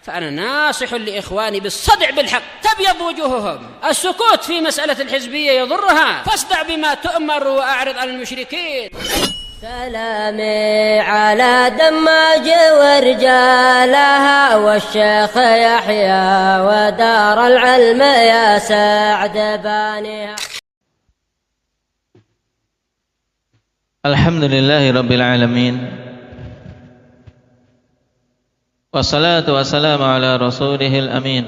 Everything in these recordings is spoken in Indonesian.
فأنا ناصح لإخواني بالصدع بالحق تبيض وجوههم. السكوت في مسألة الحزبية يضرها، فاصدع بما تؤمر وأعرض عن المشركين. سلامي على دماج ورجالها والشيخ يحيى ودار العلم يا سعد بانيها. الحمد لله رب العالمين، والصلاة والسلام على رسوله الأمين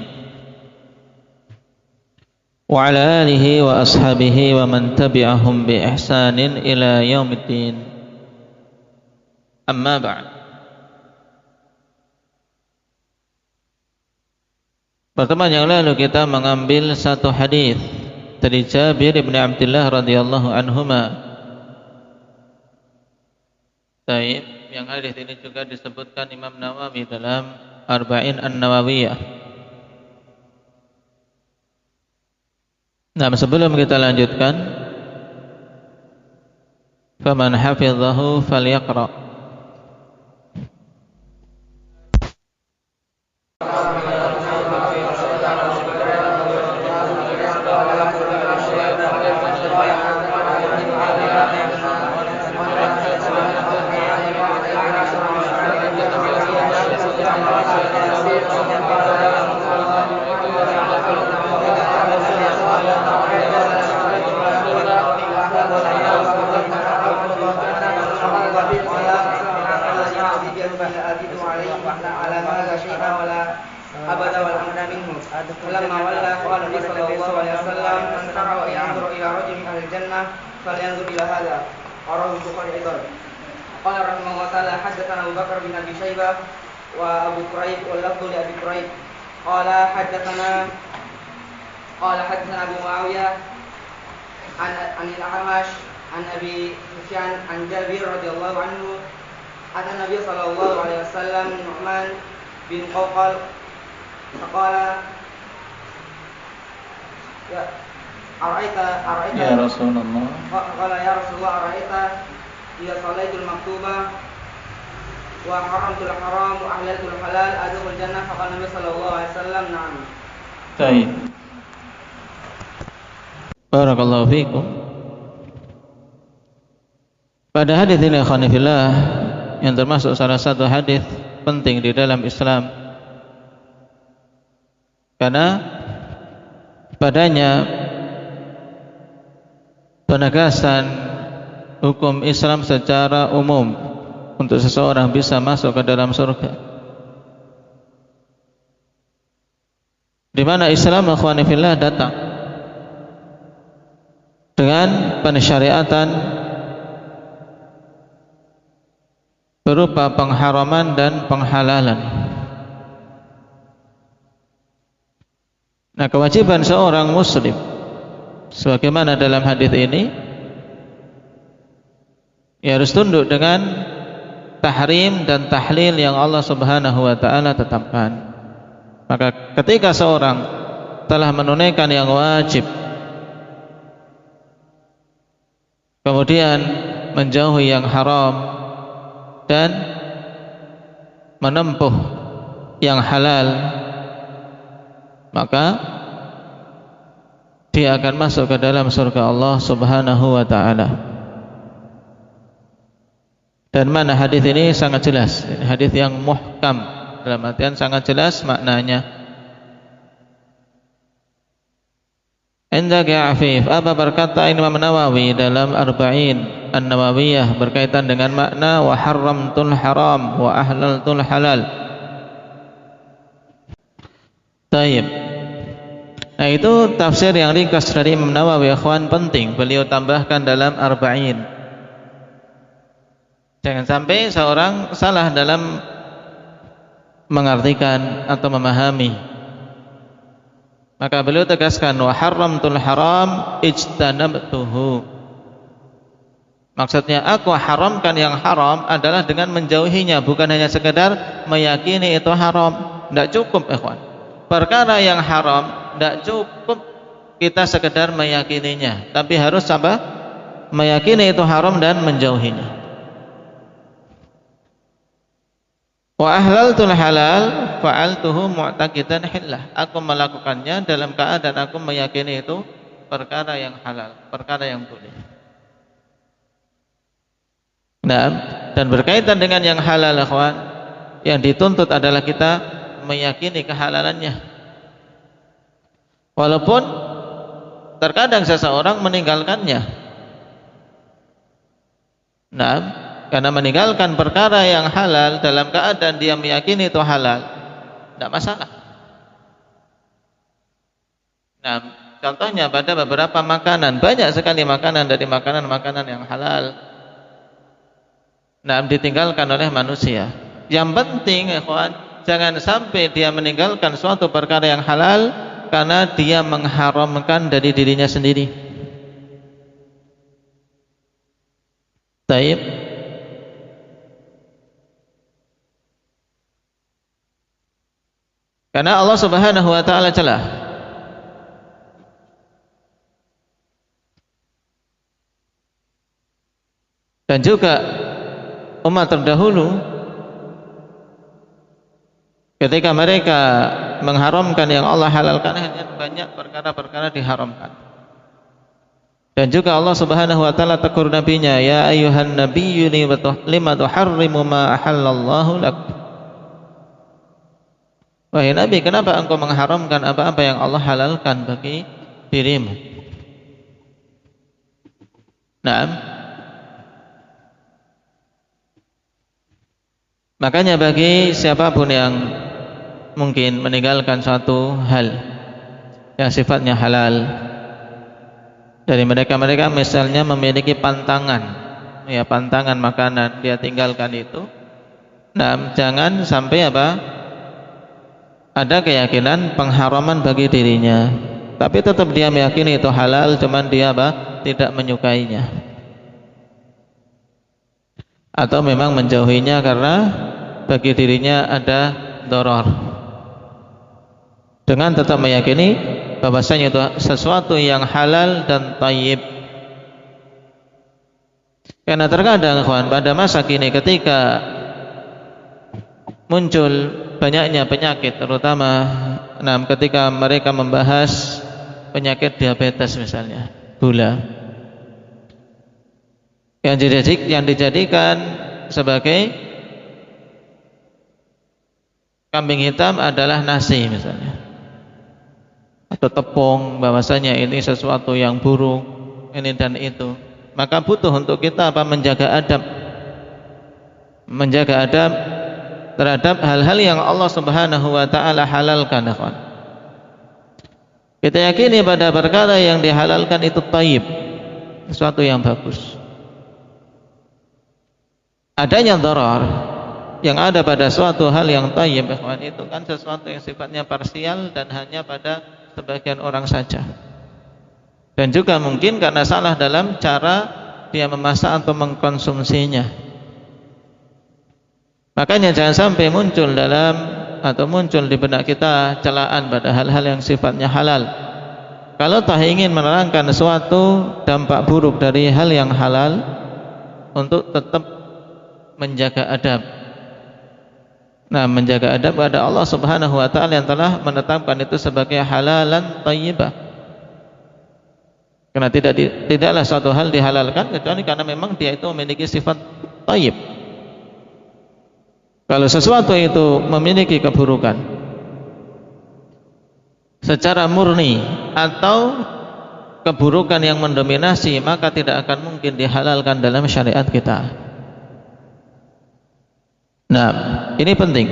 وعلى آله وأصحابه ومن تبعهم بإحسان إلى يوم الدين. Amma ba'd. Pertemuan yang lalu kita mengambil satu hadis dari Jabir bin Abdullah radhiyallahu anhuma. Baik, yang hadis ini juga disebutkan Imam Nawawi dalam Arba'in An-Nawawiyah. Nah, sebelum kita lanjutkan, faman hafidhahu falyaqra. فلينظر إلى هذا رواه البخاري أيضا. قال رحمه الله تعالى حدثنا أبو بكر بن أبي شيبة وأبو كريب واللفظ لأبي كريب قال حدثنا أبو معاوية عن الأعمش عن أبي سفيان عن جابر رضي الله عنه أن النبي صلى الله عليه وسلم نعمان بن قوقل فقال أرأيت يا رسول الله قال يا رسول الله أرأيت إذا صليت المكتوبة وحرمت الحرام وأحللت الحلال أدخل الجنة؟ فقال النبي صلى الله عليه وسلم نعم. طيب. Barakallahu fikum. Pada hadis ini khonifillah, yang termasuk salah satu hadis penting di dalam Islam, karena padanya penegasan hukum Islam secara umum untuk seseorang bisa masuk ke dalam surga, di mana Islam akhwani fillah datang dengan pensyariatan berupa pengharaman dan penghalalan. Nah, kewajiban seorang muslim sebagaimana dalam hadis ini, ia harus tunduk dengan tahrim dan tahlil yang Allah Subhanahu wa taala tetapkan. Maka ketika seorang telah menunaikan yang wajib, kemudian menjauhi yang haram dan menempuh yang halal, maka dia akan masuk ke dalam surga Allah Subhanahu wa taala. Dan mana hadis ini sangat jelas, hadis yang muhkam, dalam artian sangat jelas maknanya. Indaka ya Afif, apa berkata Imam Nawawi dalam Arba'in An-Nawawiyah berkaitan dengan makna wa harramtul haram wa ahlaltul halal. Taib. Nah, itu tafsir yang ringkas dari Imam Nawawi, ikhwan, penting beliau tambahkan dalam Arba'in. Jangan sampai seorang salah dalam mengartikan atau memahami. Maka beliau tegaskan wa harramtul haram ijtanabtuhu. Maksudnya aku haramkan yang haram adalah dengan menjauhinya, bukan hanya sekedar meyakini itu haram. Tidak cukup, ikhwan. Perkara yang haram tidak cukup kita sekedar meyakininya, tapi harus apa? Meyakini itu haram dan menjauhinya. Wa ahlaltul halal fa'altuhu mu'taqidan hillah. Aku melakukannya dalam keadaan aku meyakini itu perkara yang halal, perkara yang boleh. Nah, dan berkaitan dengan yang halal, ikhwan, yang dituntut adalah kita meyakini kehalalannya. Walaupun terkadang seseorang meninggalkannya. Nah, karena meninggalkan perkara yang halal dalam keadaan dia meyakini itu halal, tidak masalah. Nah, contohnya pada beberapa makanan, banyak sekali makanan dari makanan-makanan yang halal, nah, ditinggalkan oleh manusia. Yang penting, ikhwan, jangan sampai dia meninggalkan suatu perkara yang halal karena dia mengharamkan dari dirinya sendiri. Taib. Karena Allah Subhanahu wa taala celah. Dan juga umat terdahulu ketika mereka mengharamkan yang Allah halalkan, hanya banyak perkara-perkara diharamkan. Dan juga Allah Subhanahu wa taala tegur nabinya, ya ayyuhan nabiyyu lima tuharrimu ma ahallallahu lak. Wahai Nabi, kenapa engkau mengharamkan apa-apa yang Allah halalkan bagi dirimu? Naam. Makanya bagi siapapun yang mungkin meninggalkan suatu hal yang sifatnya halal, dari mereka-mereka misalnya memiliki pantangan, ya pantangan makanan, dia tinggalkan itu. Nah, jangan sampai ada keyakinan pengharaman bagi dirinya, tapi tetap dia meyakini itu halal, cuman dia tidak menyukainya, atau memang menjauhinya karena bagi dirinya ada doror, dengan tetap meyakini bahwasanya itu sesuatu yang halal dan thayyib. Karena terkadang, kawan, pada masa kini ketika muncul banyaknya penyakit, terutama ketika mereka membahas penyakit diabetes misalnya, gula, yang dijadikan sebagai kambing hitam adalah nasi misalnya, atau tepung, bahwasanya ini sesuatu yang buruk, ini dan itu. Maka butuh untuk kita menjaga adab terhadap hal-hal yang Allah Subhanahu wa taala halalkan. Kita yakini pada perkara yang dihalalkan itu thayyib, sesuatu yang bagus. Adanya dharar yang ada pada suatu hal yang thayyib, itu kan sesuatu yang sifatnya parsial dan hanya pada sebagian orang saja. Dan juga mungkin karena salah dalam cara dia memasak atau mengkonsumsinya. Makanya jangan sampai muncul di benak kita celaan pada hal-hal yang sifatnya halal. Kalau tak ingin menerangkan suatu dampak buruk dari hal yang halal, untuk tetap menjaga adab. Nah, menjaga adab pada Allah Subhanahu wa taala yang telah menetapkan itu sebagai halalan thayyibah. Karena tidaklah suatu hal dihalalkan kecuali karena memang dia itu memiliki sifat thayyib. Kalau sesuatu itu memiliki keburukan secara murni atau keburukan yang mendominasi, maka tidak akan mungkin dihalalkan dalam syariat kita. Nah, ini penting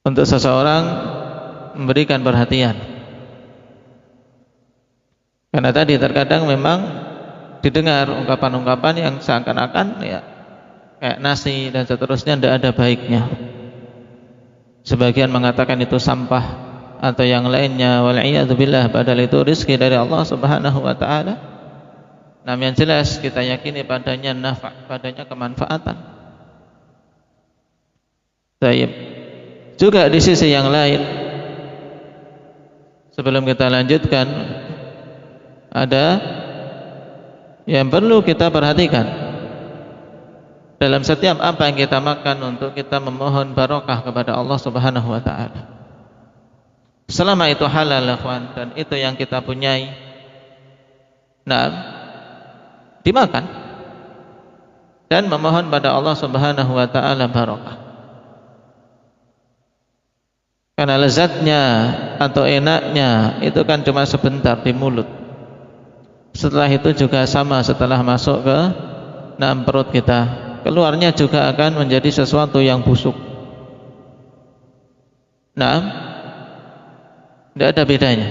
untuk seseorang memberikan perhatian. Karena tadi terkadang memang didengar ungkapan-ungkapan yang seakan-akan ya kayak nasi dan seterusnya tidak ada baiknya. Sebagian mengatakan itu sampah atau yang lainnya, wal'iyadzubillah, padahal itu rezeki dari Allah Subhanahu wa taala. Namun yang jelas kita yakini padanya nafa', padanya kemanfaatan. Baik. Juga di sisi yang lain, sebelum kita lanjutkan, ada yang perlu kita perhatikan. dalam setiap apa yang kita makan untuk kita memohon barokah kepada Allah Subhanahu wa taala. Selama itu halal, ikhwan, dan itu yang kita punyai, dimakan dan memohon pada Allah Subhanahu wa taala barokah. Karena lezatnya atau enaknya itu kan cuma sebentar di mulut. Setelah itu juga sama, setelah masuk ke perut kita, keluarnya juga akan menjadi sesuatu yang busuk. Tidak ada bedanya.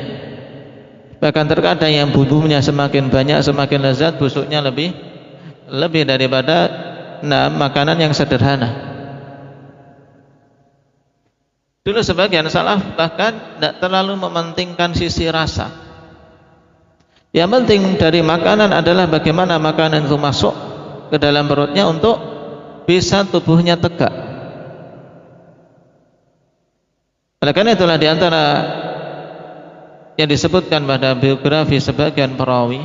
Bahkan terkadang yang bumbunya semakin banyak, semakin lezat, busuknya lebih daripada makanan yang sederhana. Dulu sebagian salaf bahkan tidak terlalu mementingkan sisi rasa. Yang penting dari makanan adalah bagaimana makanan itu masuk ke dalam perutnya untuk bisa tubuhnya tegak. Oleh karena itulah diantara yang disebutkan pada biografi sebagian perawi,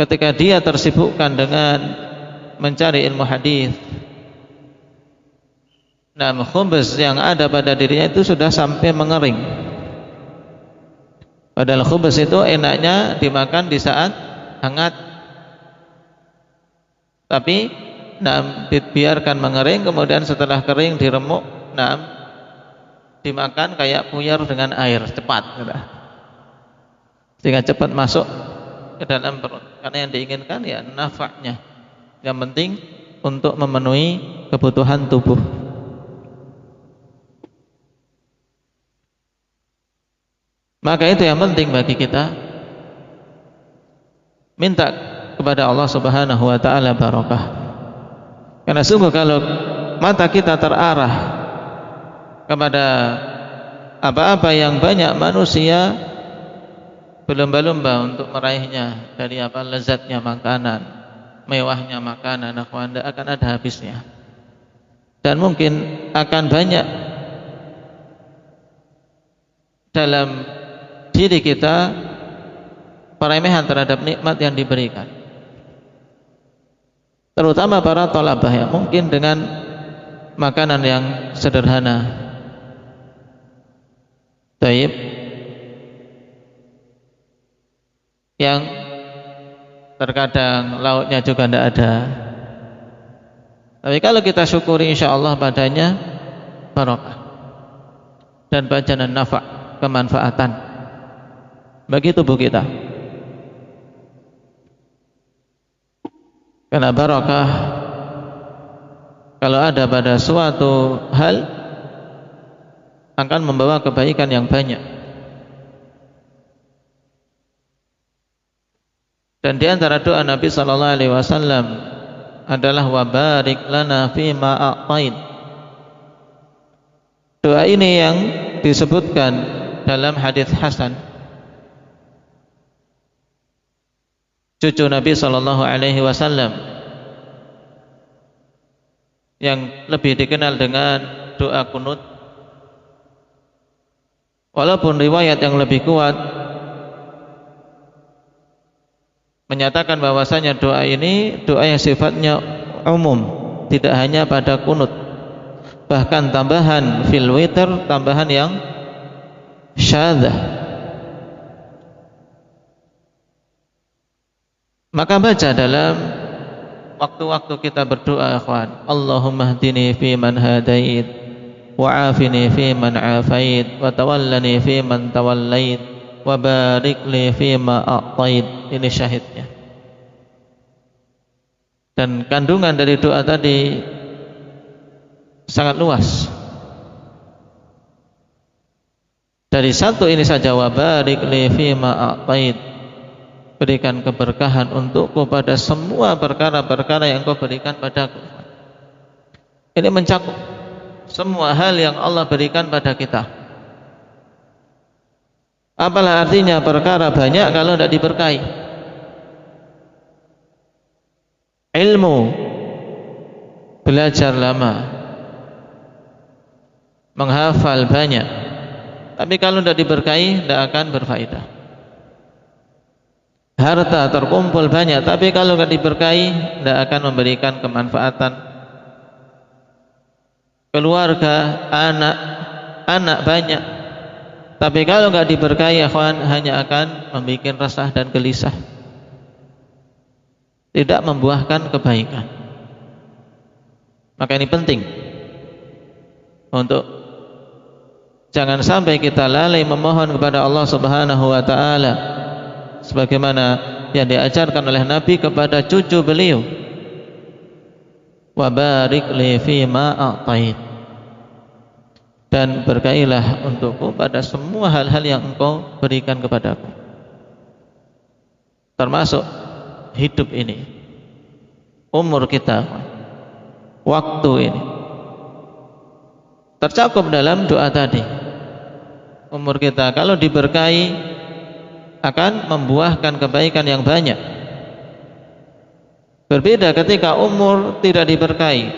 ketika dia tersibukkan dengan mencari ilmu hadis, khubz yang ada pada dirinya itu sudah sampai mengering. Padahal khubz itu enaknya dimakan di saat hangat, tapi dibiarkan mengering, kemudian setelah kering diremuk, dimakan kayak puyar dengan air, cepat, sehingga cepat masuk ke dalam perut. Karena yang diinginkan ya nafaknya, yang penting untuk memenuhi kebutuhan tubuh. Maka itu yang penting bagi kita, minta kepada Allah Subhanahu wa taala barokah. Karena sungguh kalau mata kita terarah kepada apa-apa yang banyak manusia berlomba-lomba untuk meraihnya, dari lezatnya makanan, mewahnya makanan, tidak akan ada habisnya. Dan mungkin akan banyak dalam diri kita peremehan terhadap nikmat yang diberikan, terutama para thalabah ya, mungkin dengan makanan yang sederhana, taib, yang terkadang lauknya juga tidak ada. Tapi kalau kita syukuri insyaallah padanya barokah dan bajanan nafa', kemanfaatan bagi tubuh kita. Karena barakah kalau ada pada suatu hal akan membawa kebaikan yang banyak. Dan di antara doa Nabi sallallahu alaihi wasallam adalah wa barik lana fima a'tait. Doa ini yang disebutkan dalam hadis hasan cucu Nabi sallallahu alaihi wasallam yang lebih dikenal dengan doa kunut. Walaupun riwayat yang lebih kuat menyatakan bahwasanya doa ini doa yang sifatnya umum, tidak hanya pada kunut, bahkan tambahan fil witr, tambahan yang syadzah. Maka baca dalam waktu-waktu kita berdoa, ikhwan, Allahumma hdini fi man hadait, wa afini fi man afait, wa tawallani fi man tawallait, wa barik li fi ma a'tait. Ini syahidnya. Dan kandungan dari doa tadi sangat luas. Dari satu ini saja, wa barik li fi ma a'tait, berikan keberkahan untukku pada semua perkara-perkara yang kau berikan padaku. Ini mencakup semua hal yang Allah berikan pada kita. Apalah artinya perkara banyak kalau tidak diberkahi? Ilmu, belajar lama, menghafal banyak, tapi kalau tidak diberkahi tidak akan berfaedah. Harta terkumpul banyak, tapi kalau tidak diberkahi tidak akan memberikan kemanfaatan keluarga, anak banyak. Tapi kalau nggak diberkahi ikhwan, hanya akan membuat resah dan gelisah, tidak membuahkan kebaikan. Maka ini penting untuk jangan sampai kita lalai memohon kepada Allah Subhanahu wa taala sebagaimana yang diajarkan oleh Nabi kepada cucu beliau, wa barik li fima a'tait, dan berkailah untukku pada semua hal-hal yang engkau berikan kepadaku, termasuk hidup ini, umur kita, waktu ini, tercakup dalam doa tadi. Umur kita kalau diberkahi akan membuahkan kebaikan yang banyak. Berbeda ketika umur tidak diberkahi,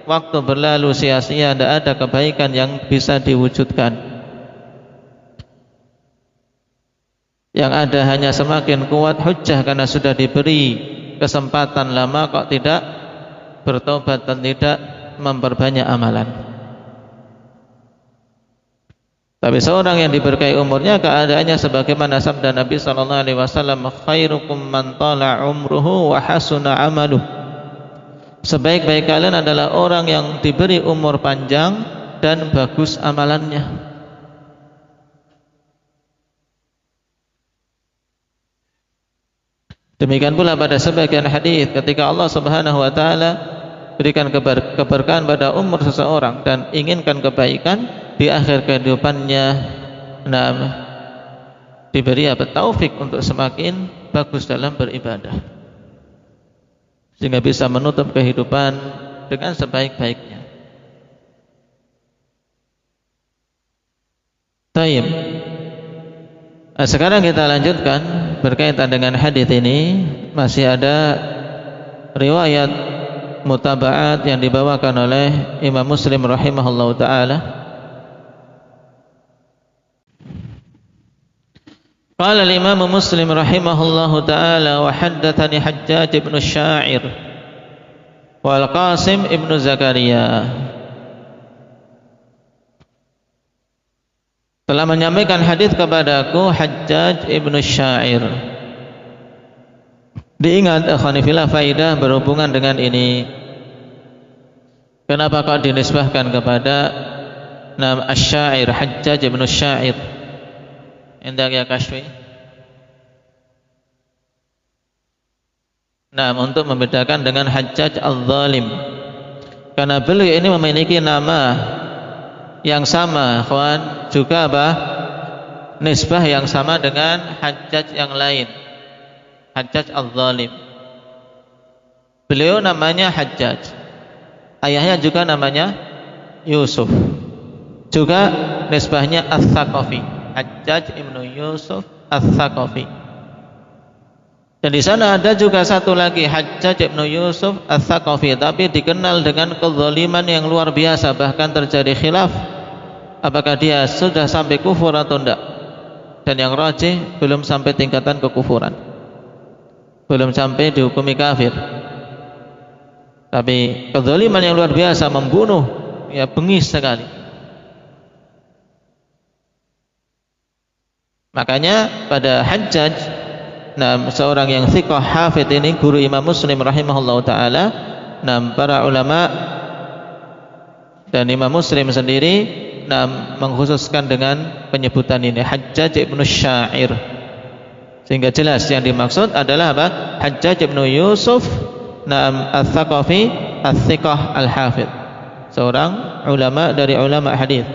waktu berlalu sia-sia, tidak ada kebaikan yang bisa diwujudkan. Yang ada hanya semakin kuat hujjah karena sudah diberi kesempatan lama kok tidak bertobat dan tidak memperbanyak amalan. Tapi seorang yang diberkahi umurnya, keadaannya sebagaimana sabda Nabi sallallahu alaihi wasallam, khairukum man tala umruhu wa hasuna amaluh. Sebaik-baik kalian adalah orang yang diberi umur panjang dan bagus amalannya. Demikian pula pada sebagian hadis ketika Allah Subhanahu wa taala berikan keberkahan pada umur seseorang dan inginkan kebaikan di akhir kehidupannya, diberi taufik untuk semakin bagus dalam beribadah, sehingga bisa menutup kehidupan dengan sebaik-baiknya. Taib. Sekarang kita lanjutkan berkaitan dengan hadis ini. Masih ada riwayat mutaba'at yang dibawakan oleh Imam Muslim rahimahullahu ta'ala. Qala al-Imam Muslim rahimahullahu ta'ala wa haddathani Hajjaj ibn Sya'ir wal Qasim ibn Zakaria, telah menyampaikan hadis kepadaku Hajjaj ibn Sya'ir. Diingat akhwani fillah, faidah berhubungan dengan ini. Kenapa kau dinisbahkan kepada nama Asy-Sya'ir, Hajjaj ibn Sya'ir? Indah ya Kashfi. Nah, untuk membedakan dengan Hajjaj al-Zalim, karena beliau ini memiliki nama yang sama, kawan, juga nisbah yang sama dengan Hajjaj yang lain, Hajjaj al-Zalim. Beliau namanya Hajjaj, ayahnya juga namanya Yusuf, juga nisbahnya Ats-Tsaqafi, Hajjaj ibnu Yusuf Ats-Tsaqafi. Dan di sana ada juga satu lagi Hajjaj ibnu Yusuf Ats-Tsaqafi, tapi dikenal dengan kezaliman yang luar biasa, bahkan terjadi khilaf apakah dia sudah sampai kufur atau tidak. Dan yang rajih belum sampai tingkatan kekufuran, belum sampai dihukumi kafir, tapi kezaliman yang luar biasa, membunuh, ya bengis sekali. Makanya pada Hajjaj, seorang yang thiqah hafidh ini, guru Imam Muslim rahimahullahu ta'ala, para ulama dan Imam Muslim sendiri mengkhususkan dengan penyebutan ini, Hajjaj ibn Sya'ir, sehingga jelas yang dimaksud adalah apa? Hajjaj ibn Yusuf Ats-Tsaqafi Ats-Thiqah Al-Hafidh, seorang ulama dari ulama hadis.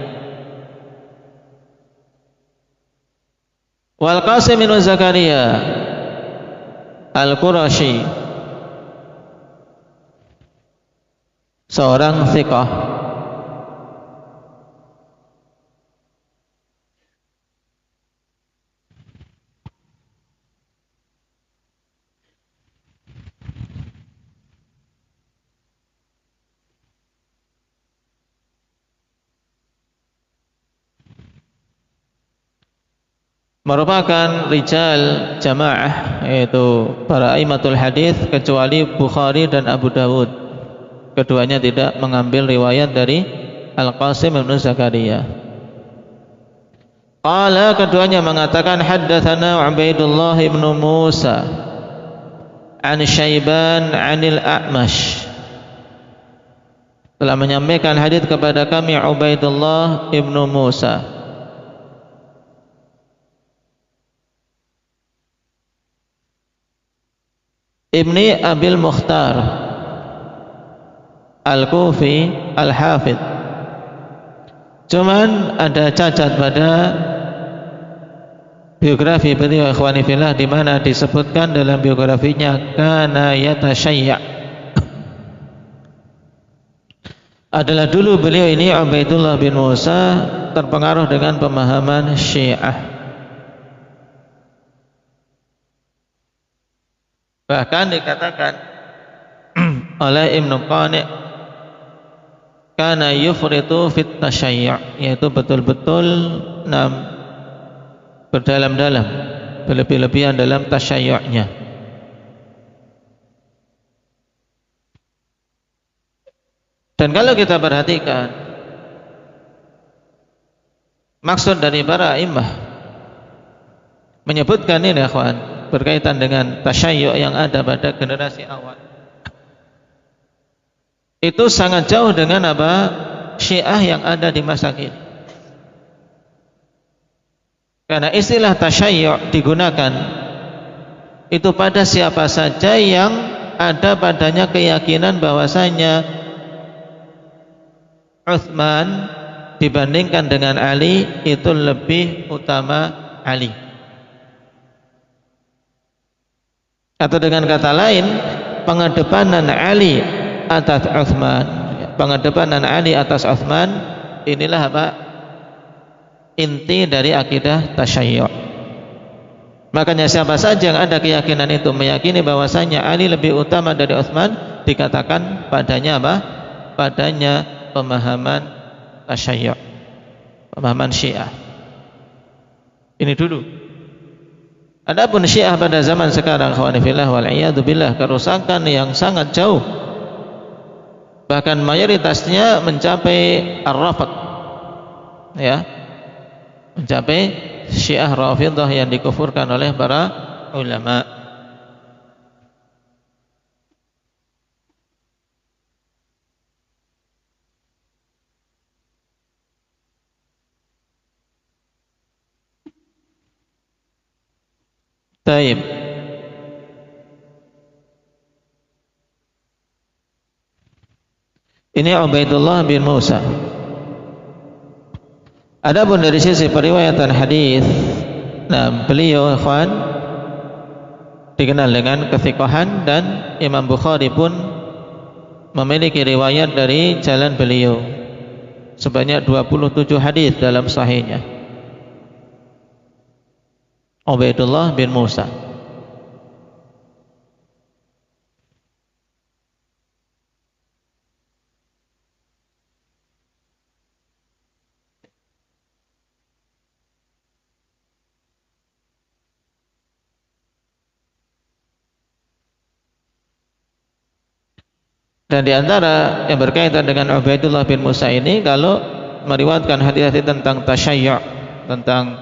Wal Qasim bin Zakaria Al-Qurashi, seorang thiqah. Merupakan rijal jamaah, yaitu para aimatul hadis, kecuali Bukhari dan Abu Dawud. Keduanya tidak mengambil riwayat dari Al-Qasim bin Zakaria. Qala, keduanya mengatakan haddatsana Ubaidullah bin Musa an Syaiban 'anil A'mash. Telah menyampaikan hadits kepada kami Ubaidullah bin Musa Ibni Abil Mukhtar Al-Kufi Al-Hafidh. Cuman ada cacat pada biografi beliau ikhwani fillah, di mana disebutkan dalam biografinya kana yatasyayya. Adalah dulu beliau ini Ubaidullah bin Musa terpengaruh dengan pemahaman Syiah. Bahkan dikatakan oleh Ibnu Qani' kana yufritu fit tasyayyu', yaitu betul-betul berdalam-dalam, berlebih-lebihan dalam tasyayyu'nya. Dan kalau kita perhatikan maksud dari para imam menyebutkan ini ikhwan berkaitan dengan tasyayyu' yang ada pada generasi awal, itu sangat jauh dengan apa Syiah yang ada di masa kini. Karena istilah tasyayyu' digunakan itu pada siapa saja yang ada padanya keyakinan bahwasanya Utsman dibandingkan dengan Ali itu lebih utama Ali. Atau dengan kata lain, pengedepanan Ali atas Utsman, pengedepanan Ali atas Utsman, inilah apa inti dari akidah tasyayyu'. Makanya siapa saja yang ada keyakinan itu meyakini bahwasanya Ali lebih utama dari Utsman, dikatakan padanya apa? Padanya pemahaman tasyayyu', pemahaman Syiah. Ini dulu. Adapun Syiah pada zaman sekarang, khawani fillah wal iyadu billah, kerusakan yang sangat jauh. Bahkan mayoritasnya mencapai ar-rafad, ya, mencapai Syiah Rafidhah yang dikufurkan oleh para ulama. Taib. Ini Ubaidullah bin Musa. Adapun dari sisi periwayatan hadis, nah beliau ikhwan dikenal dengan kethiqahan, dan Imam Bukhari pun memiliki riwayat dari jalan beliau sebanyak 27 hadis dalam sahihnya. Ubaidullah bin Musa. Dan diantara yang berkaitan dengan Ubaidullah bin Musa ini, kalau meriwayatkan hadis-hadis tentang tasyayyu', tentang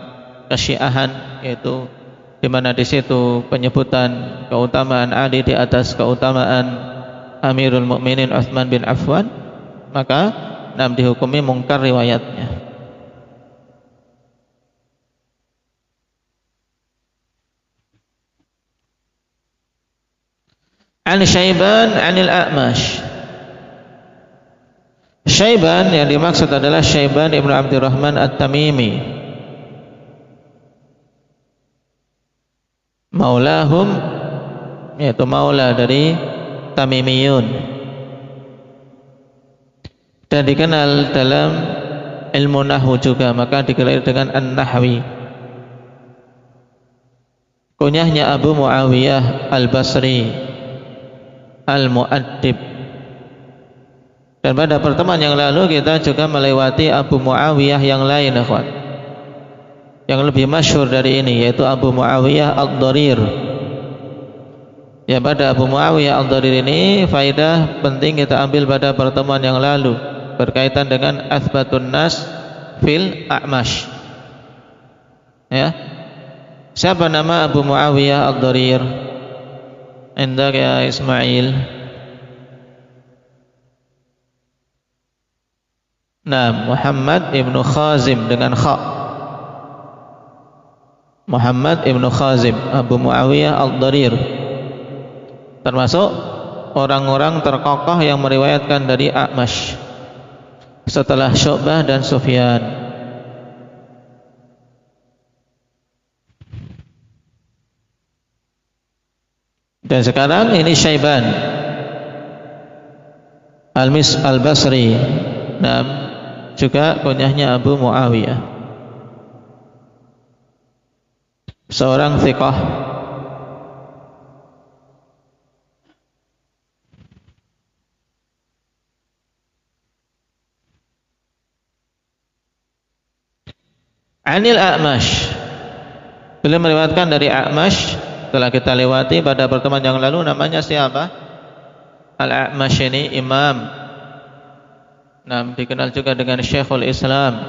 kesyiahan, yaitu di mana di situ penyebutan keutamaan Ali di atas keutamaan Amirul Mukminin Utsman bin Affan, maka dihukumi mungkar riwayatnya. An Syaiban 'anil A'mash. Syaiban yang dimaksud adalah Syaiban ibnu Abdurrahman At-Tamimi, maulahum, yaitu maula dari Tamimiyun, dan dikenal dalam ilmu nahwu juga, maka digelar dengan An-Nahwi. Kunyahnya Abu Muawiyah Al-Basri Al-Mu'addib. Dan pada pertemuan yang lalu kita juga melewati Abu Muawiyah yang lain, akhwat, yang lebih masyhur dari ini, yaitu Abu Muawiyah Ad-Dharir. Ya, pada Abu Muawiyah Ad-Dharir ini faedah penting kita ambil pada pertemuan yang lalu, berkaitan dengan athbatun nas fil A'mash. Ya. Siapa nama Abu Muawiyah Ad-Darir? Indak ya Ismail. Nah, Muhammad ibnu Khazim dengan kha. Muhammad ibnu Khazim, Abu Muawiyah Ad-Darir, termasuk orang-orang terkokoh yang meriwayatkan dari A'mash setelah Syu'bah dan Sufyan. Dan sekarang ini Syaiban Al-Basri, nah, juga kunyahnya Abu Muawiyah, seorang thiqah. Anil A'mash, beliau meriwayatkan dari A'mash. Telah kita lewati pada pertemuan yang lalu, namanya siapa? Al-A'mash ini imam, nah, dikenal juga dengan Syekhul Islam,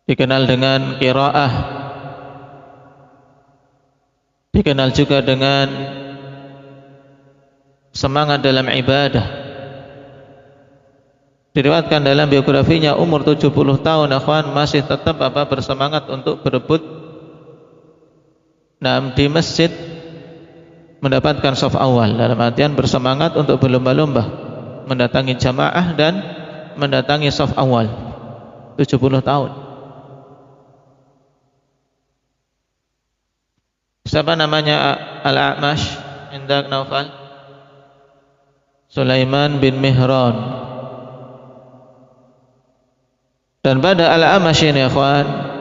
dikenal dengan qiraah, dikenal juga dengan semangat dalam ibadah. Diriwayatkan dalam biografinya umur 70 tahun akhwan masih tetap bersemangat untuk berebut di masjid, mendapatkan shaf awal, dalam artian bersemangat untuk berlomba-lomba mendatangi jamaah dan mendatangi shaf awal. 70 tahun. Siapa namanya Al-A'mash? Indak Naufal? Sulaiman bin Mihran. Dan pada Al-A'mash ini akhwan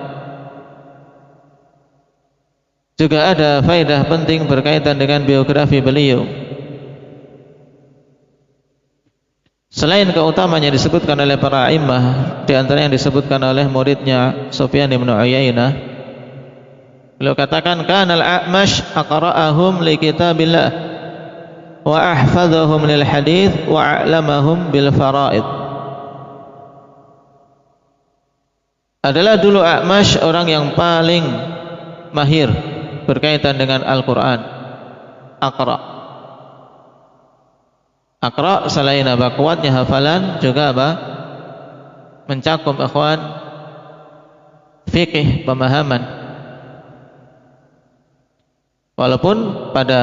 juga ada faedah penting berkaitan dengan biografi beliau. Selain keutamanya disebutkan oleh para imam, di antara yang disebutkan oleh muridnya Sufyan bin Uyainah, beliau katakan kanal A'mash aqra'ahum li kitabillah wa ahfadhahum lil hadits wa a'lamahum bil fara'id. Adalah dulu A'mash orang yang paling mahir berkaitan dengan Al-Quran. Aqra selain kuatnya hafalan, juga mencakup ikhwan fikih, pemahaman. Walaupun pada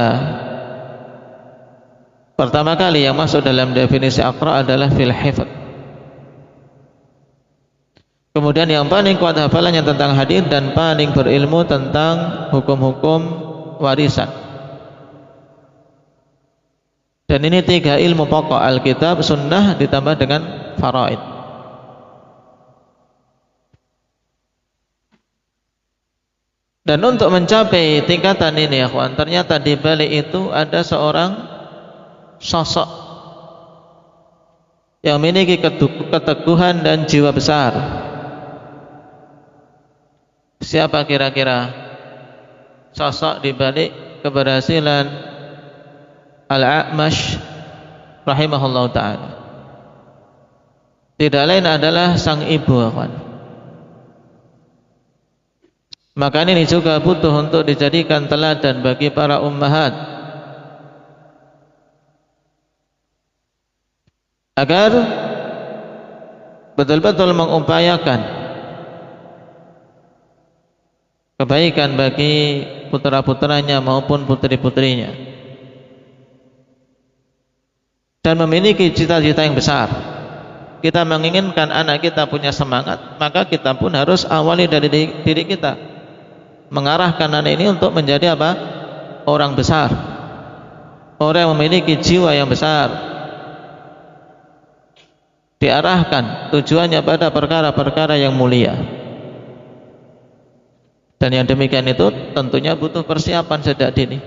pertama kali yang masuk dalam definisi Aqra adalah fil hifdz. Kemudian yang paling kuat hafalannya tentang hadis dan paling berilmu tentang hukum-hukum warisan. Dan ini 3 ilmu pokok, Alkitab, Sunnah ditambah dengan faraid. Dan untuk mencapai tingkatan ini ya kawan, ternyata di balik itu ada seorang sosok yang memiliki keteguhan dan jiwa besar. Siapa kira-kira sosok di balik keberhasilan Al-A'mash rahimahullah ta'ala? Tidak lain adalah sang ibu, kawan. Maka ini juga butuh untuk dijadikan teladan bagi para ummahat, agar betul-betul mengupayakan kebaikan bagi putra-putranya maupun putri-putrinya, dan memiliki cita-cita yang besar. Kita menginginkan anak kita punya semangat, maka kita pun harus awali dari diri kita, mengarahkan anak ini untuk menjadi orang besar, orang yang memiliki jiwa yang besar, diarahkan tujuannya pada perkara-perkara yang mulia. Dan yang demikian itu tentunya butuh persiapan sejak dini,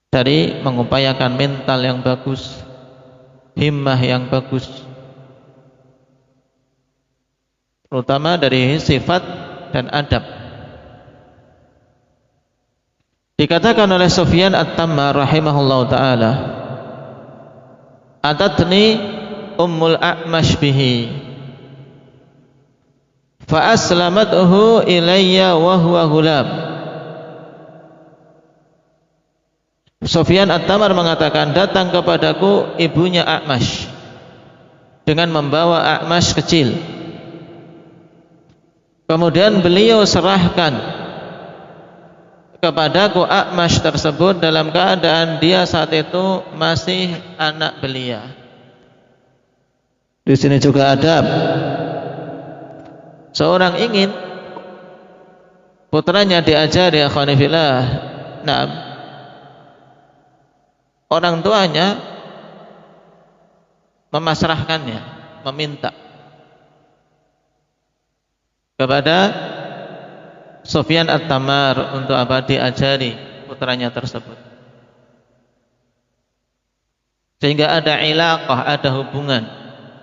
dari mengupayakan mental yang bagus, himmah yang bagus, terutama dari sifat dan adab. Dikatakan oleh Sufyan At-Tammar rahimahullahu taala, atatni Ummul A'mash bihi fa aslamathu ilayya wa huwa ghulam. Sufyan At-Tammar mengatakan, datang kepadaku ibunya A'mash dengan membawa A'mash kecil. Kemudian beliau serahkan kepadaku A'mash tersebut dalam keadaan dia saat itu masih anak belia. Di sini juga adab. Seorang ingin putranya diajari akhwani fillah. Nah, orang tuanya memasrahkannya, meminta kepada Sufyan At-Tammar untuk apa? Diajari putranya tersebut. Sehingga ada ilaqah, ada hubungan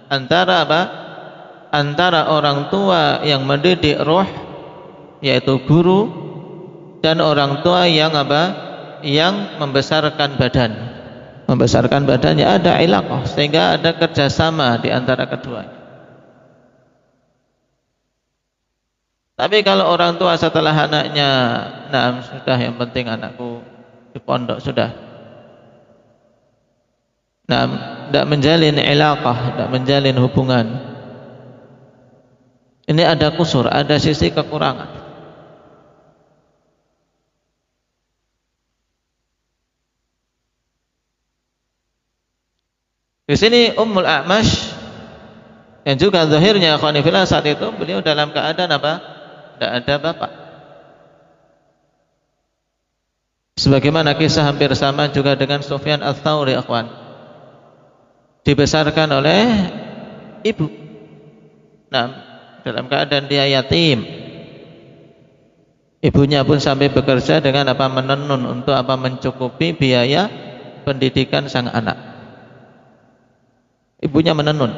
antara apa? Antara orang tua yang mendidik roh, yaitu guru, dan orang tua yang apa? Yang membesarkan badan. Membesarkan badannya, ada ilaqah, sehingga ada kerjasama di antara keduanya. Tapi kalau orang tua setelah anaknya, nah sudah, yang penting anakku di pondok sudah, nah tidak menjalin ilaqah, tidak menjalin hubungan, ini ada kusur, ada sisi kekurangan. Di sini Ummul A'mash yang juga zahirnya akhwani fillah saat itu beliau dalam keadaan apa? Tidak ada bapak. Sebagaimana kisah hampir sama juga dengan Sufyan Ats-Tsauri, akhwan. Dibesarkan oleh ibu. Nah, dalam keadaan dia yatim. Ibunya pun sampai bekerja dengan apa? Menenun untuk apa? Mencukupi biaya pendidikan sang anak. Ibunya menenun.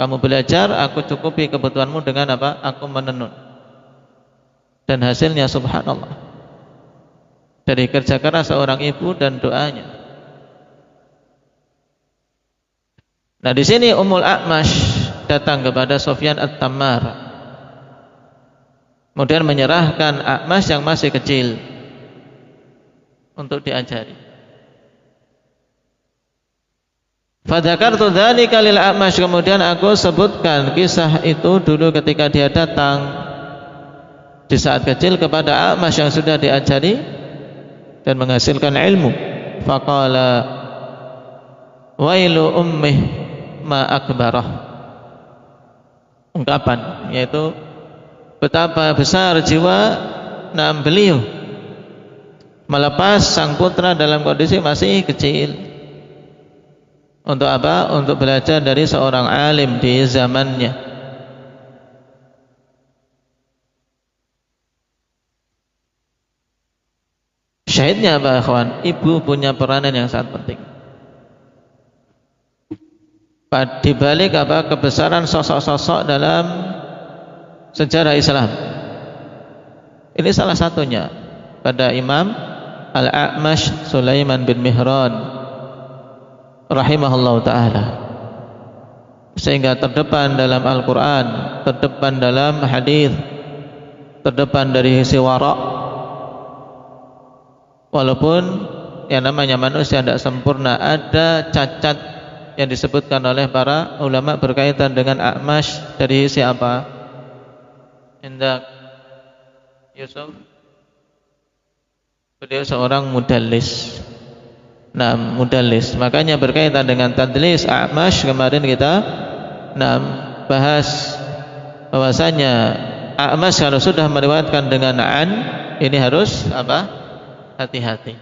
Kamu belajar, aku cukupi kebutuhanmu dengan apa? Aku menenun. Dan hasilnya subhanallah, dari kerja keras seorang ibu dan doanya. Nah, di sini Ummul A'mash datang kepada Sufyan At-Tammar, kemudian menyerahkan A'mash yang masih kecil untuk diajari. Fadzakartu dzalika lil A'mash, kemudian aku sebutkan kisah itu dulu ketika dia datang di saat kecil kepada A'mash yang sudah diajari dan menghasilkan ilmu. Faqala wailu ummih ma akbarah, ungkapan yaitu betapa besar jiwa beliau melepas sang putra dalam kondisi masih kecil. Untuk apa? Untuk belajar dari seorang alim di zamannya. Syahidnya apa, kawan? Ibu punya peranan yang sangat penting. Di balik apa? Kebesaran sosok-sosok dalam sejarah Islam. Ini salah satunya pada Imam Al-A'mash Sulaiman bin Mihran rahimahullahu ta'ala. Sehingga terdepan dalam Al-Quran, terdepan dalam hadis, terdepan dari sisi wara'. Walaupun yang namanya manusia tidak sempurna, ada cacat yang disebutkan oleh para ulama berkaitan dengan A'mash dari sisi apa? Indak Yusuf, beliau seorang mudallis. Nah, mudallis. Makanya berkaitan dengan tadlis A'mash kemarin kita bahas bahwasanya A'mash kalau sudah meriwayatkan dengan an, ini harus apa? Hati-hati.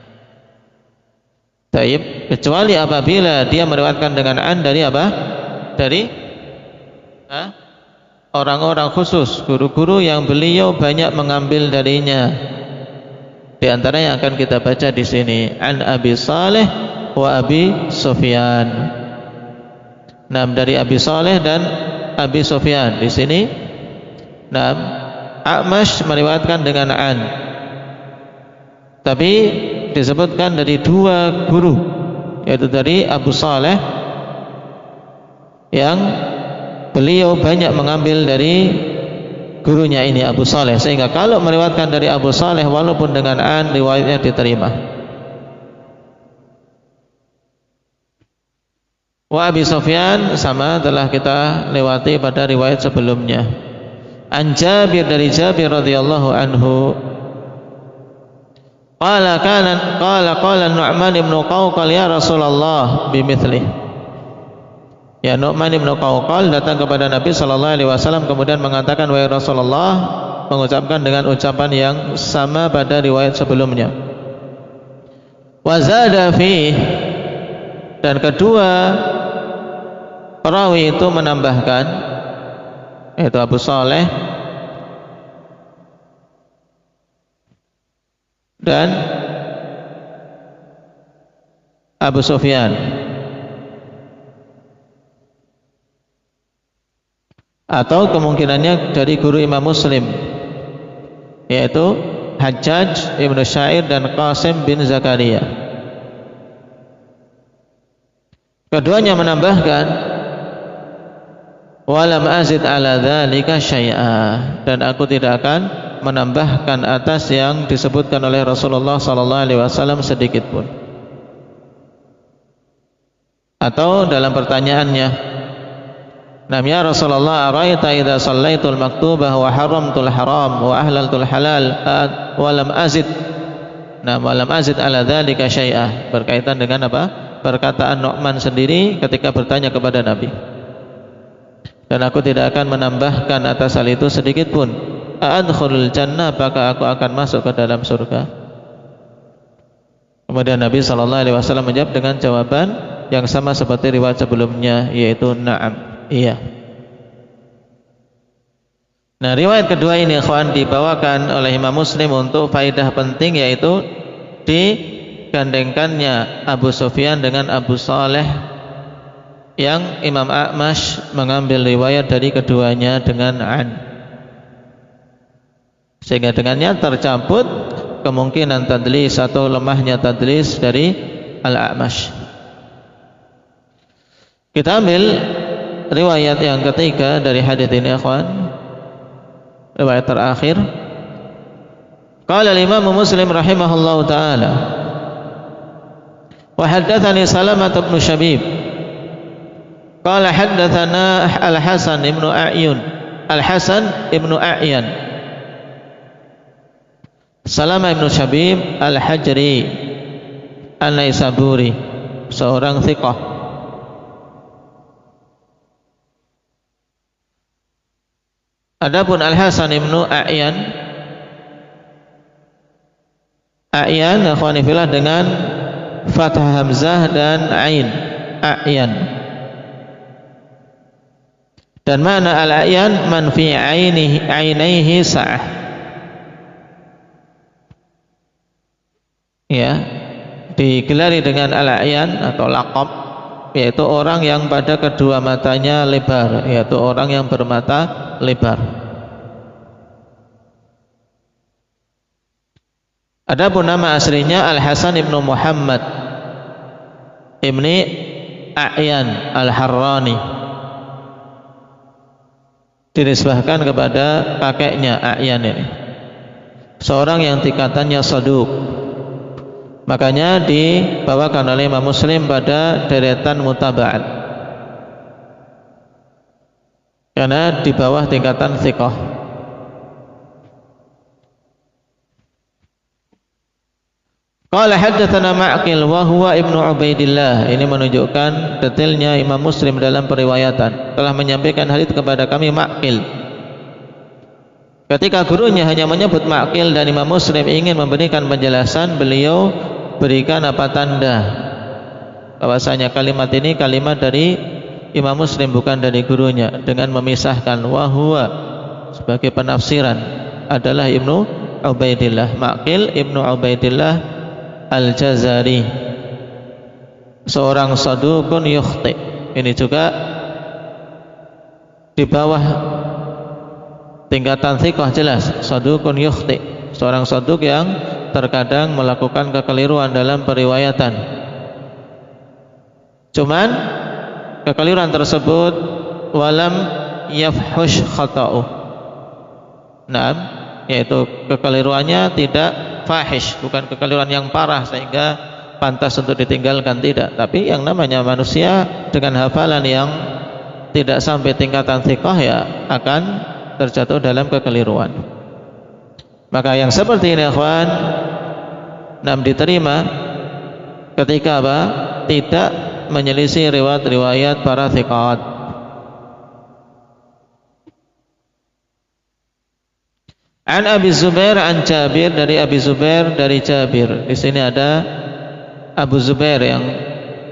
Taib, kecuali apabila dia meriwayatkan dengan an dari apa? Dari orang-orang khusus, guru-guru yang beliau banyak mengambil darinya. Di antara yang akan kita baca di sini, an Abi Saleh wa Abi Sufyan. Dari Abi Saleh dan Abi Sufyan. Di sini, A'mash meriwayatkan dengan an. Tapi disebutkan dari dua guru, yaitu dari Abu Saleh yang beliau banyak mengambil dari gurunya ini Abu Saleh, sehingga kalau meriwayatkan dari Abu Saleh walaupun dengan an, riwayatnya diterima. Wa Abi Sufyan sama telah kita lewati pada riwayat sebelumnya. An Jabir, dari Jabir radhiyallahu anhu, qala Nu'man ibn Qawqal ya Rasulullah bimithli. Ya, Nu'man ibn Qawqal datang kepada Nabi sallallahu alaihi wasallam kemudian mengatakan, wahai Rasulullah, mengucapkan dengan ucapan yang sama pada riwayat sebelumnya. Wa zada fi, dan kedua perawi itu menambahkan, yaitu Abu Saleh dan Abu Sufyan, atau kemungkinannya dari guru Imam Muslim, yaitu Hajjaj ibn Syair dan Qasim bin Zakaria. Keduanya menambahkan, walam azid ala dzalika syai'a, dan aku tidak akan menambahkan atas yang disebutkan oleh Rasulullah sallallahu alaihi wasallam sedikit pun. Atau dalam pertanyaannya, nam ya Rasulullah, araita idza shallaitul maktubah wa haramtul haram wa ahlaltul halal walam azid. Nah, walam azid ala dzalika syai'a, berkaitan dengan apa? Perkataan Nu'man sendiri ketika bertanya kepada Nabi, dan aku tidak akan menambahkan atas hal itu sedikit pun. A'adkhulul jannah, apakah aku akan masuk ke dalam surga? Kemudian Nabi SAW menjawab dengan jawaban yang sama seperti riwayat sebelumnya, yaitu na'am, iya. Nah, riwayat kedua ini ikhwan dibawakan oleh Imam Muslim untuk faedah penting, yaitu digandengkannya Abu Sufyan dengan Abu Saleh, yang Imam A'mash mengambil riwayat dari keduanya dengan an, sehingga dengannya tercabut kemungkinan tadlis atau lemahnya tadlis dari Al-A'mash. Kita ambil riwayat yang ketiga dari hadits ini ikhwan, riwayat terakhir. Qala al-Imam Muslim rahimahullahu taala, wa haddatsani Salamah bin Syabib qala haddatsana Al-Hasan ibnu A'yun, Al-Hasan ibnu A'yan, Salamah ibnu Syabib Al-Hajri An-Naisaburi, seorang thiqah. Adapun Al-Hasan ibnu A'yan, A'yan akhwani fillah dengan fathah hamzah dan ain, A'yan. Dan mana al-a'yan man fi ainaihi sa'ah, ya, digelari dengan al-a'yan atau laqab, yaitu orang yang pada kedua matanya lebar, yaitu orang yang bermata lebar. Adapun nama aslinya Al-Hasan ibnu Muhammad ibni A'yan Al-Harrani, dinisbahkan kepada kakeknya A'yan ini, seorang yang tingkatannya saduq. Makanya dibawakan oleh Imam Muslim pada deretan mutaba'at, karena di bawah tingkatan thiqah. Qala haddatsana Ma'qil wa huwa ibnu Ubaidillah. Ini menunjukkan detailnya Imam Muslim dalam periwayatan. Telah menyampaikan hal itu kepada kami Ma'qil. Ketika gurunya hanya menyebut Ma'qil dan Imam Muslim ingin memberikan penjelasan, beliau berikan apa tanda bahwasanya kalimat ini kalimat dari Imam Muslim, bukan dari gurunya, dengan memisahkan wa huwa sebagai penafsiran adalah Ibnu Ubaidillah, Ma'qil Ibnu Ubaidillah Al-Jazari, seorang saduqun yukhti. Ini juga di bawah tingkatan thiqah, jelas saduqun yukhti, seorang saduq yang terkadang melakukan kekeliruan dalam periwayatan. Cuman kekeliruan tersebut walam yafhush khata'uh. Naam, yaitu kekeliruannya tidak fahish, bukan kekeliruan yang parah sehingga pantas untuk ditinggalkan, tidak. Tapi yang namanya manusia dengan hafalan yang tidak sampai tingkatan thiqah ya akan terjatuh dalam kekeliruan. Maka yang seperti ini ikhwan, diterima ketika apa? Tidak menyelisih riwayat-riwayat para thiqat. An Abi Zubair an Jabir, dari Abi Zubair dari Jabir. Di sini ada Abu Zubair yang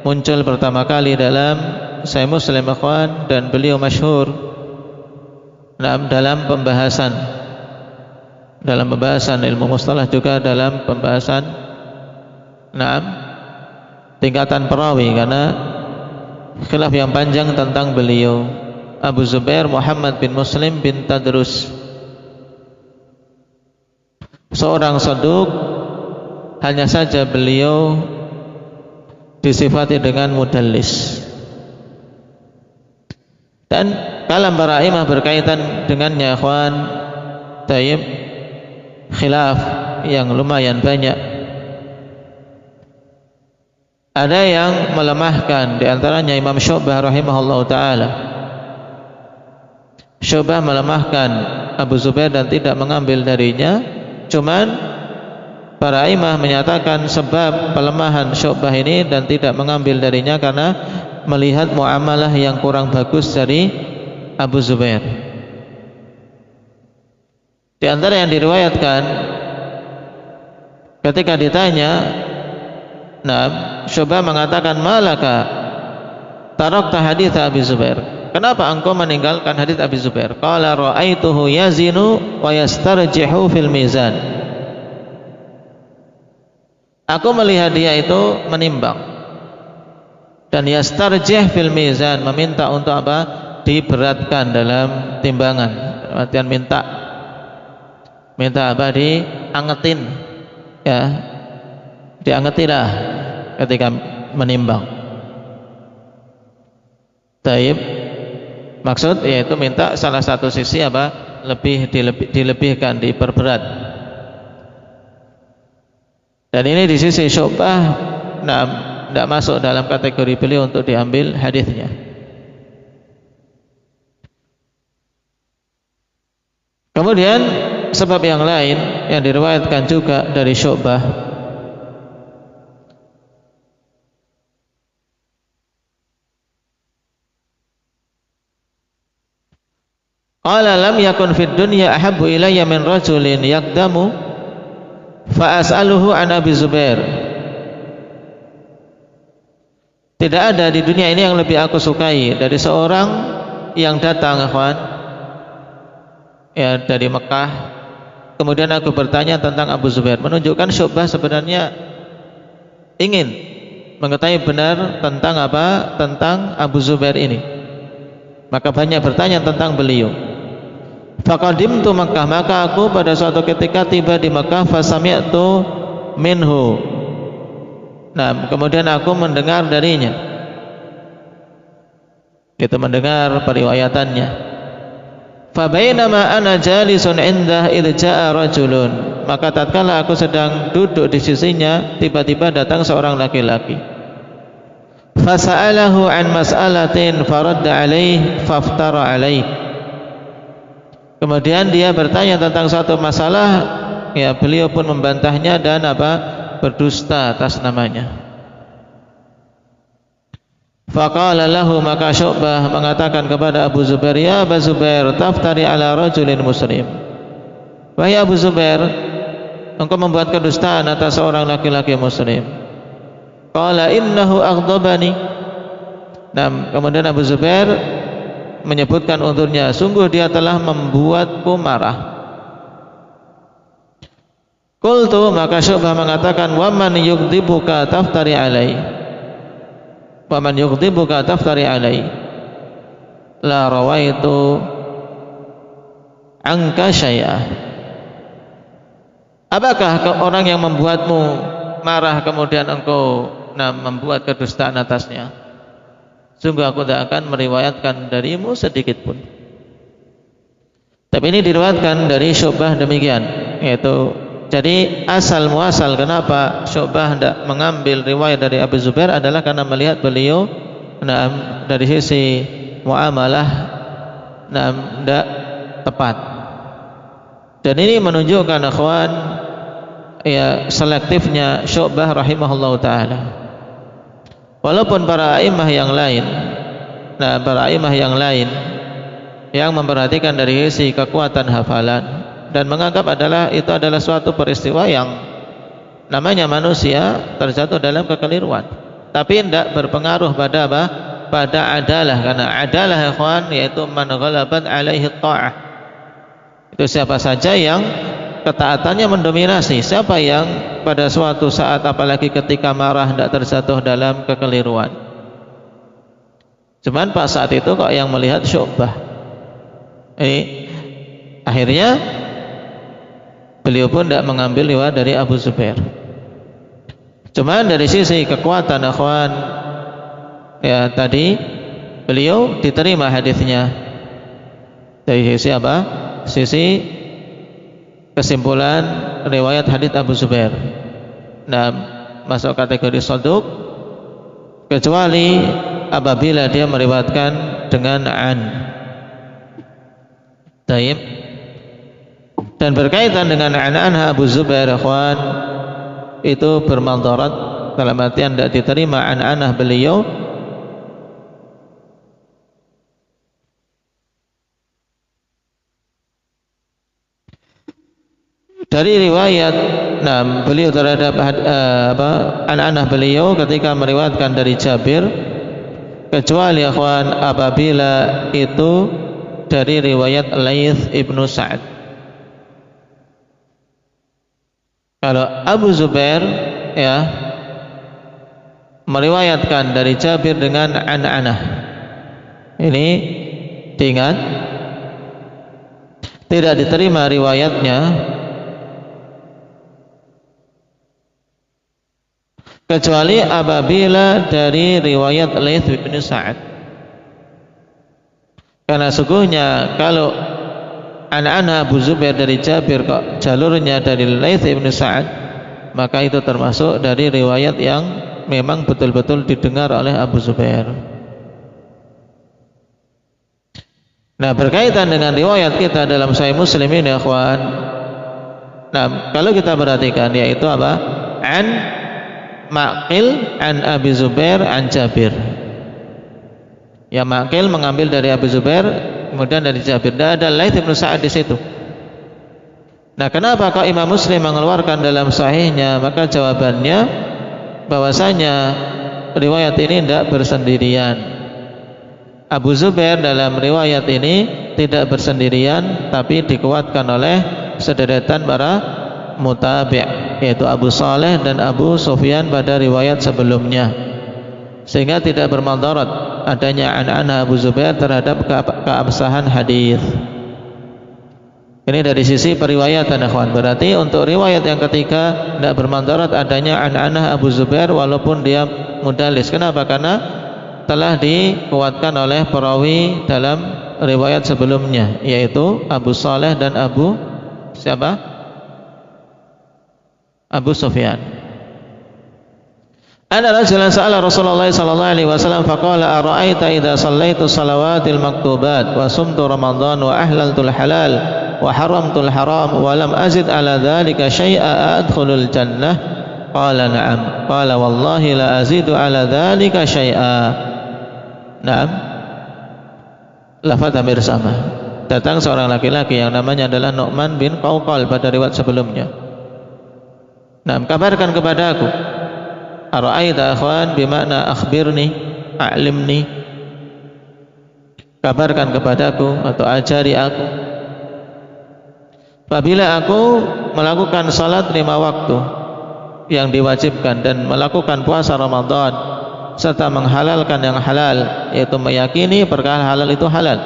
muncul pertama kali dalam Sahih Muslim ikhwan, dan beliau masyhur dalam pembahasan ilmu mustalah, juga dalam pembahasan tingkatan perawi, karena khilaf yang panjang tentang beliau. Abu Zubair Muhammad bin Muslim bin Tadrus, seorang saduq, hanya saja beliau disifati dengan mudallis. Dan kalam para imam berkaitan dengannya ikhwan, tayyib, khilaf yang lumayan banyak. Ada yang melemahkan, di antaranya Imam Syu'bah rahimahullahu taala. Syu'bah melemahkan Abu Zubair dan tidak mengambil darinya. Cuman para imam menyatakan sebab pelemahan Syu'bah ini dan tidak mengambil darinya karena melihat muamalah yang kurang bagus dari Abu Zubair. Di antara yang diriwayatkan, ketika ditanya, Syu'bah mengatakan, malaka tarakta hadits Abi Zubair, kenapa engkau meninggalkan hadits Abi Zubair? Qala ra'aituhu yazinu wa yastarjihu fil mizan. Aku melihat dia itu menimbang dan yastarjih fil mizan, meminta untuk apa? Diberatkan dalam timbangan. Artian minta apa? Diangetin, ya, diangetilah ketika menimbang. Taib, maksud yaitu minta salah satu sisi apa? Dilebihkan, diperberat. Dan ini di sisi Syu'bah tidak masuk dalam kategori beliau untuk diambil hadisnya. Kemudian sebab yang lain yang diriwayatkan juga dari Syu'bah, qala lam yakun fid dunya ahabbu ilayya min rajulin yaqdamu fa as'aluhu an Abi Zubair. Tidak ada di dunia ini yang lebih aku sukai dari seorang yang datang, ikhwan, ya, dari Mekah, kemudian aku bertanya tentang Abu Zubair. Menunjukkan Syu'bah sebenarnya ingin mengetahui benar tentang apa? Tentang Abu Zubair ini. Maka banyak bertanya tentang beliau. Faqadimtu Makkah, maka aku pada suatu ketika tiba di Makkah, fasami'tu minhu. Kemudian aku mendengar darinya, kita mendengar periwayatannya. Fabainama ana jalisun indah idh ja'a rajulun, maka tatkala aku sedang duduk di sisinya, tiba-tiba datang seorang laki-laki. Fasa'alahu an mas'alatin faradda alaih faftara alaih. Kemudian dia bertanya tentang suatu masalah, ya, beliau pun membantahnya dan apa? Berdusta atas namanya. Faqala lahu, maka Syu'bah mengatakan kepada Abu Zubair, ya Abu Zubair, taftari ala rajulin muslim. Wahai Abu Zubair, engkau membuat kedustaan atas seorang laki-laki muslim. Qala innahu aghdabani. Kemudian Abu Zubair menyebutkan untuknya, sungguh dia telah membuatku marah. Qultu, maka Syu'bah mengatakan, wa man yughdibuka taftari alai. Wa man yughdibuka taftari alai. La rawaitu anka syai'ah. Apakah orang yang membuatmu marah kemudian engkau membuat kedustaan atasnya? Sungguh aku tidak akan meriwayatkan darimu sedikit pun. Tapi ini diriwayatkan dari Syu'bah demikian, yaitu jadi asal muasal kenapa Syu'bah tidak mengambil riwayat dari Abu Zubair adalah karena melihat beliau dari sisi muamalah tidak tepat. Dan ini menunjukkan akhwan ya selektifnya Syu'bah rahimahullahu taala. Walaupun para a'imah yang lain, yang memperhatikan dari sisi kekuatan hafalan dan menganggap itu adalah suatu peristiwa yang namanya manusia terjatuh dalam kekeliruan, tapi tidak berpengaruh pada apa? Pada adalah, karena adalah ikhwan yaitu man ghalabat alaihi ta'ah, itu siapa saja yang ketaatannya mendominasi, siapa yang pada suatu saat apalagi ketika marah tidak terjatuh dalam kekeliruan. Cuman pas saat itu kok yang melihat Syu'bah. Akhirnya beliau pun tidak mengambil riwayat dari Abu Zubair. Cuman dari sisi kekuatan akhwan ya tadi beliau diterima hadisnya. Dari sisi apa? Sisi kesimpulan riwayat hadis Abu Zubair. Masuk kategori shaduk kecuali apabila dia meriwayatkan dengan an. Taib. Dan berkaitan dengan an-anha Abu Zubair ikhwan, itu bermadarat dalam artian tidak diterima an-anah beliau dari riwayat beliau terhadap an-anah beliau ketika meriwayatkan dari Jabir, kecuali akhwan apabila itu dari riwayat Laits ibnu Sa'ad. Kalau Abu Zubair ya meriwayatkan dari Jabir dengan an-anah, ini diingat tidak diterima riwayatnya kecuali apabila dari riwayat Laits bin Sa'ad. Karena sungguhnya kalau an-anah Abu Zubair dari Jabir kok jalurnya dari Laits bin Sa'ad, maka itu termasuk dari riwayat yang memang betul-betul didengar oleh Abu Zubair. Nah, berkaitan dengan riwayat kita dalam Sahih Muslim ini akhwan, kalau kita perhatikan yaitu apa? An Maqil an Abi Zubair an Jabir. Ya, Maqil mengambil dari Abu Zubair, kemudian dari Jabir. Tidak ada Laits bin Sa'ad di situ. Nah, kenapa kok Imam Muslim mengeluarkan dalam sahihnya? Maka jawabannya bahwasanya riwayat ini tidak bersendirian. Abu Zubair dalam riwayat ini tidak bersendirian, tapi dikuatkan oleh sederetan para mutabi', yaitu Abu Saleh dan Abu Sufyan pada riwayat sebelumnya, sehingga tidak bermadarat adanya an-anah Abu Zubair terhadap keabsahan hadis. Ini dari sisi periwayatan akhwan. Berarti untuk riwayat yang ketiga tidak bermadarat adanya an-anah Abu Zubair walaupun dia mudallis. Kenapa? Karena telah dikuatkan oleh perawi dalam riwayat sebelumnya, yaitu Abu Saleh dan Abu siapa? Abu Sufyan. Ana rajulan sa'ala Rasulullah sallallahu alaihi wasallam faqala ara'aita idza shallaitu salawatil maktubat wa sumtu ramadan wa ahlaltul halal wa haramtul haram wa lam azid ala dhalika syai'a adkhulul jannah? Qala na'am. Qala wallahi la azidu ala dhalika syai'a. Na'am. Lafaz hampir sama. Datang seorang laki-laki yang namanya adalah Nu'man bin Qawqal pada riwayat sebelumnya. Na'am, kabarkan kepada aku. Ara'aita akhwan bimakna akhbirni, a'limni. Kabarkan kepadaku atau ajari aku. Apabila aku melakukan salat 5 waktu yang diwajibkan dan melakukan puasa Ramadan serta menghalalkan yang halal, yaitu meyakini perkara halal itu halal,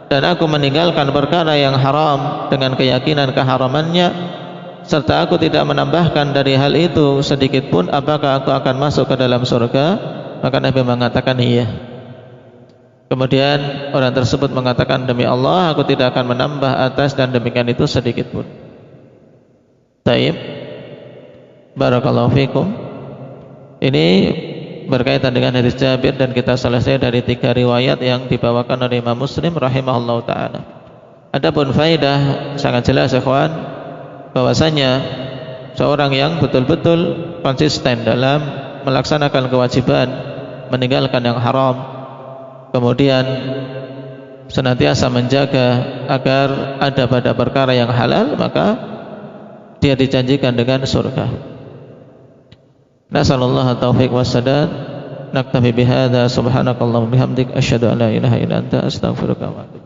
dan aku meninggalkan perkara yang haram dengan keyakinan keharamannya, serta aku tidak menambahkan dari hal itu sedikit pun, apakah aku akan masuk ke dalam surga? Maka Nabi mengatakan iya. Kemudian orang tersebut mengatakan, demi Allah aku tidak akan menambah atas dan demikian itu sedikit pun. Taib, barakallahu fikum. Ini berkaitan dengan hadis Jabir dan kita selesai dari 3 riwayat yang dibawakan oleh Imam Muslim rahimahullahu taala. Adapun faedah sangat jelas ikhwan, bahwasanya seorang yang betul-betul konsisten dalam melaksanakan kewajiban, meninggalkan yang haram, kemudian senantiasa menjaga agar ada pada perkara yang halal, maka dia dijanjikan dengan surga. Nasallallahu taufiq wassadad. Naktafi bihadza, subhanakallahumma bihamdik, asyhadu an la ilaha illa anta, astaghfiruka wa atubu.